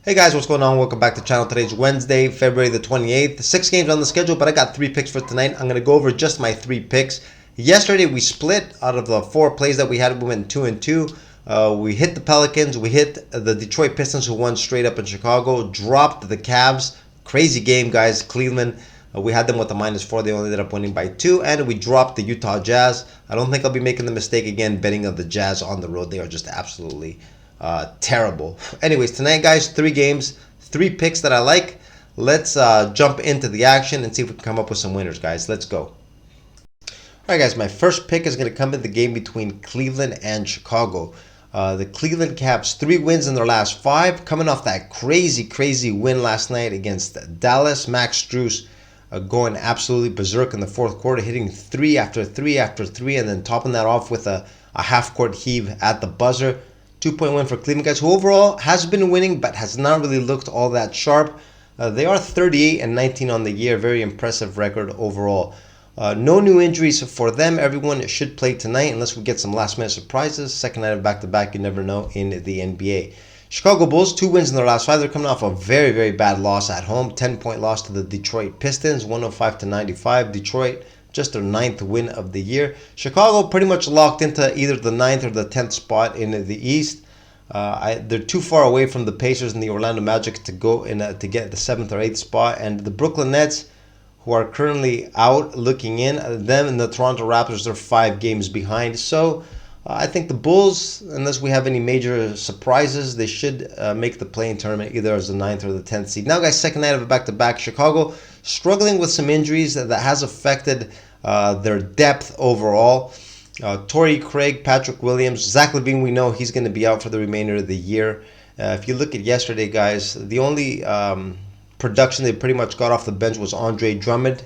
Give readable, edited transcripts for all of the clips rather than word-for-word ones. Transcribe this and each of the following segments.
Hey guys, what's going on? Welcome back to the channel. Today's Wednesday, February the 28th. 6 games on the schedule, but I got 3 picks for tonight. I'm going to go over just my 3 picks. Yesterday, we split out of the 4 plays that we had. We went 2 and 2. We hit the Pelicans. We hit the Detroit Pistons, who won straight up in Chicago. Dropped the Cavs. Crazy game, guys. Cleveland. We had them with the -4. They only ended up winning by 2. And we dropped the Utah Jazz. I don't think I'll be making the mistake again betting on the Jazz on the road. They are just absolutely terrible. Anyways, tonight, guys, 3 games, 3 picks that I like. Let's jump into the action and see if we can come up with some winners, guys. Let's go. All right, guys, my first pick is going to come in the game between Cleveland and Chicago. The Cleveland Caps, 3 wins in their last 5, coming off that crazy win last night against Dallas. Max Strus going absolutely berserk in the fourth quarter, hitting 3 after 3 after 3, and then topping that off with a half-court heave at the buzzer. 2-point win for Cleveland, guys, who overall has been winning but has not really looked all that sharp. They are 38-19 on the year. Very impressive record overall. No new injuries for them. Everyone should play tonight unless we get some last-minute surprises. Second night of back-to-back, you never know in the NBA. Chicago Bulls, 2 wins in their last 5. They're coming off a very bad loss at home. 10-point loss to the Detroit Pistons, 105-95. Detroit, just their 9th win of the year. Chicago pretty much locked into either the 9th or the 10th spot in the East. They're too far away from the Pacers and the Orlando Magic to go in to get the 7th or 8th spot. And the Brooklyn Nets, who are currently out looking in, them and the Toronto Raptors, they're 5 games behind. So I think the Bulls, unless we have any major surprises, they should make the play-in tournament either as the 9th or the 10th seed. Now, guys, second night of a back-to-back. Chicago struggling with some injuries that has affected their depth overall. Torrey Craig, Patrick Williams, Zach LaVine, we know he's going to be out for the remainder of the year. If you look at yesterday, guys, the only production they pretty much got off the bench was Andre Drummond,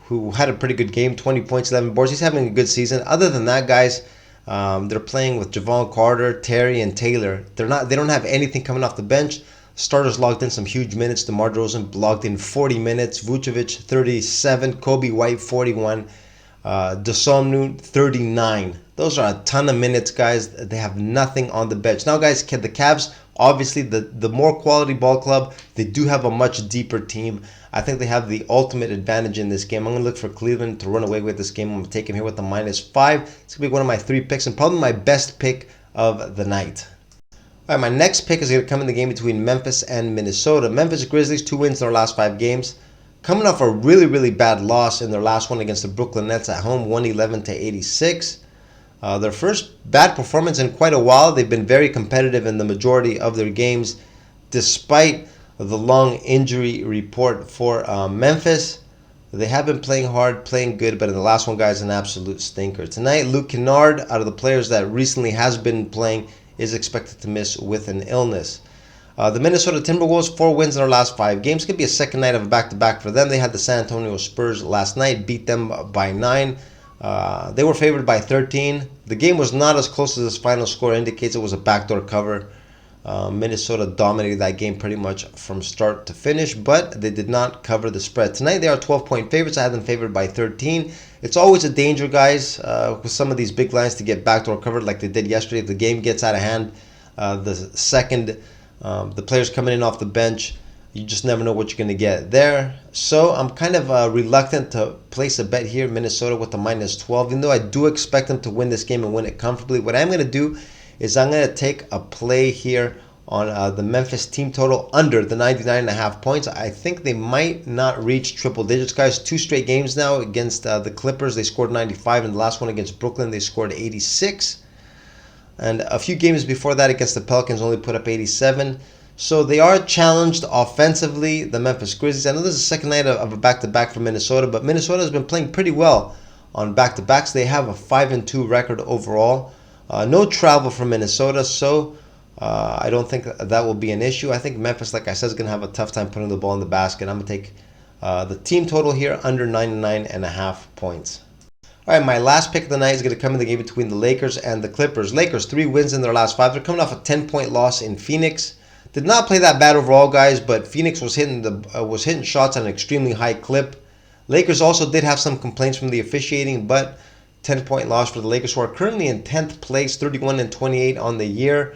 who had a pretty good game, 20 points, 11 boards. He's having a good season. Other than that, guys, they're playing with Javon Carter, Terry, and Taylor. They don't have anything coming off the bench. Starters logged in some huge minutes. DeMar DeRozan logged in 40 minutes. Vucevic 37. Kobe White 41. Desomnu 39. Those are a ton of minutes, guys. They have nothing on the bench. Now, guys, the Cavs, obviously the more quality ball club, they do have a much deeper team. I think they have the ultimate advantage in this game. I'm going to look for Cleveland to run away with this game. I'm going to take him here with the -5. It's going to be one of my 3 picks and probably my best pick of the night. All right, my next pick is going to come in the game between Memphis and Minnesota. Memphis Grizzlies, 2 wins in their last 5 games. Coming off a really bad loss in their last one against the Brooklyn Nets at home, 111-86. Their first bad performance in quite a while. They've been very competitive in the majority of their games, despite the long injury report for Memphis. They have been playing hard, playing good, but in the last one, guys, an absolute stinker. Tonight, Luke Kennard, out of the players that recently has been playing, is expected to miss with an illness. The Minnesota Timberwolves, 4 wins in their last 5 games. Could be a second night of a back-to-back for them. They had the San Antonio Spurs last night, beat them by 9. They were favored by 13. The game was not as close as this final score indicates. It was a backdoor cover. Minnesota dominated that game pretty much from start to finish, but they did not cover the spread. Tonight, they are 12-point favorites. I had them favored by 13. It's always a danger, guys, with some of these big lines to get backdoor covered like they did yesterday. If the game gets out of hand, the players coming in off the bench, you just never know what you're going to get there. So I'm kind of reluctant to place a bet here, Minnesota with the -12, even though I do expect them to win this game and win it comfortably. What I'm going to do is I'm going to take a play here on the Memphis team total under the 99.5 points. I think they might not reach triple digits, guys. 2 straight games now against the Clippers. They scored 95, and the last one against Brooklyn, they scored 86. And a few games before that against the Pelicans only put up 87. So they are challenged offensively, the Memphis Grizzlies. I know this is the second night of a back-to-back for Minnesota, but Minnesota has been playing pretty well on back-to-backs. They have a 5-2 record overall. No travel from Minnesota, so I don't think that will be an issue. I think Memphis, like I said, is going to have a tough time putting the ball in the basket. I'm going to take the team total here under 99.5 points. All right, my last pick of the night is going to come in the game between the Lakers and the Clippers. Lakers, 3 wins in their last 5. They're coming off a 10-point loss in Phoenix. Did not play that bad overall, guys, but Phoenix was hitting shots at an extremely high clip. Lakers also did have some complaints from the officiating, but 10-point loss for the Lakers, who are currently in 10th place, 31-28 on the year.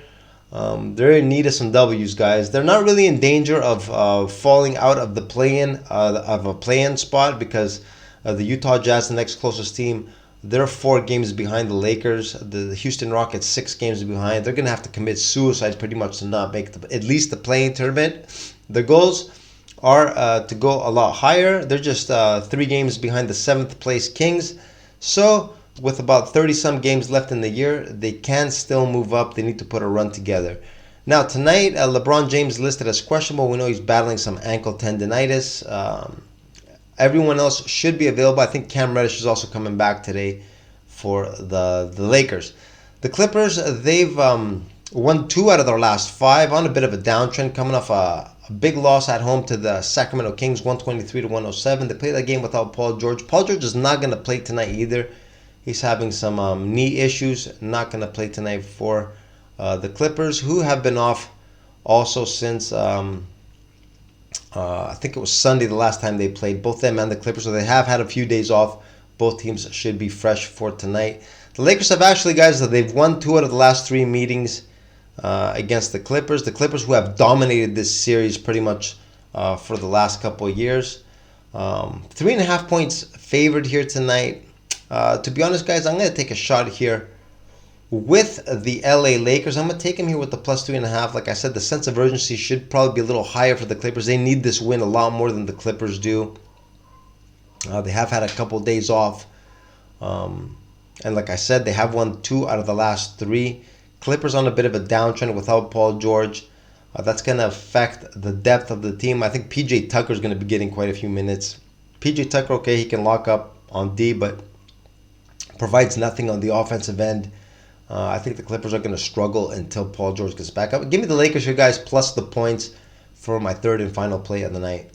They're in need of some W's, guys. They're not really in danger of falling out of the play-in spot, because the Utah Jazz, the next closest team, they're 4 games behind the Lakers. The Houston Rockets 6 games behind. They're gonna have to commit suicide pretty much to not make at least the play-in tournament. Their goals are to go a lot higher. They're just 3 games behind the 7th place Kings. So with about 30 some games left in the year, they can still move up. They need to put a run together. Now tonight, LeBron James listed as questionable. We know he's battling some ankle tendonitis. Everyone else should be available. I think Cam Reddish is also coming back today for the Lakers. The Clippers, they've won 2 out of their last 5, on a bit of a downtrend, coming off a big loss at home to the Sacramento Kings, 123-107. They played that game without Paul George. Paul George is not going to play tonight either. He's having some knee issues. Not going to play tonight for the Clippers, who have been off also since I think it was Sunday the last time they played, both them and the Clippers. So they have had a few days off. Both teams should be fresh for tonight. The Lakers have actually, guys, they've won 2 out of the last 3 meetings against the Clippers. The Clippers, who have dominated this series pretty much for the last couple of years. 3.5 points favored here tonight. To be honest, guys, I'm going to take a shot here with the LA Lakers. I'm going to take them here with the plus 3.5. Like I said, the sense of urgency should probably be a little higher for the Clippers. They need this win a lot more than the Clippers do. They have had a couple days off. And like I said, they have won 2 out of the last 3. Clippers on a bit of a downtrend without Paul George. That's going to affect the depth of the team. I think PJ Tucker is going to be getting quite a few minutes. PJ Tucker, okay, he can lock up on D, but provides nothing on the offensive end. I think the Clippers are going to struggle until Paul George gets back up. Give me the Lakers here, guys, plus the points for my third and final play of the night.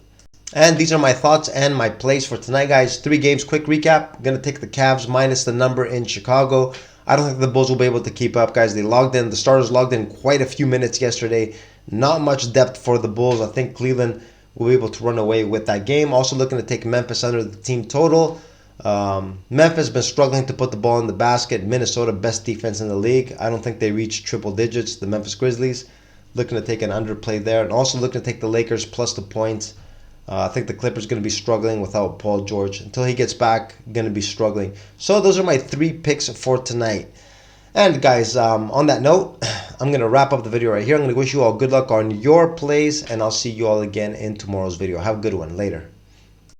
And these are my thoughts and my plays for tonight, guys. 3 games, quick recap. I'm going to take the Cavs minus the number in Chicago. I don't think the Bulls will be able to keep up, guys. The starters logged in quite a few minutes yesterday. Not much depth for the Bulls. I think Cleveland will be able to run away with that game. Also looking to take Memphis under the team total. Memphis has been struggling to put the ball in the basket. Minnesota, best defense in the league. I don't think they reach triple digits, the Memphis Grizzlies. Looking to take an underplay there. And also looking to take the Lakers plus the points. I think the Clippers going to be struggling without Paul George. Until he gets back, going to be struggling. So those are my 3 picks for tonight. And guys, on that note, I'm going to wrap up the video right here. I'm going to wish you all good luck on your plays, and I'll see you all again in tomorrow's video. Have a good one. Later.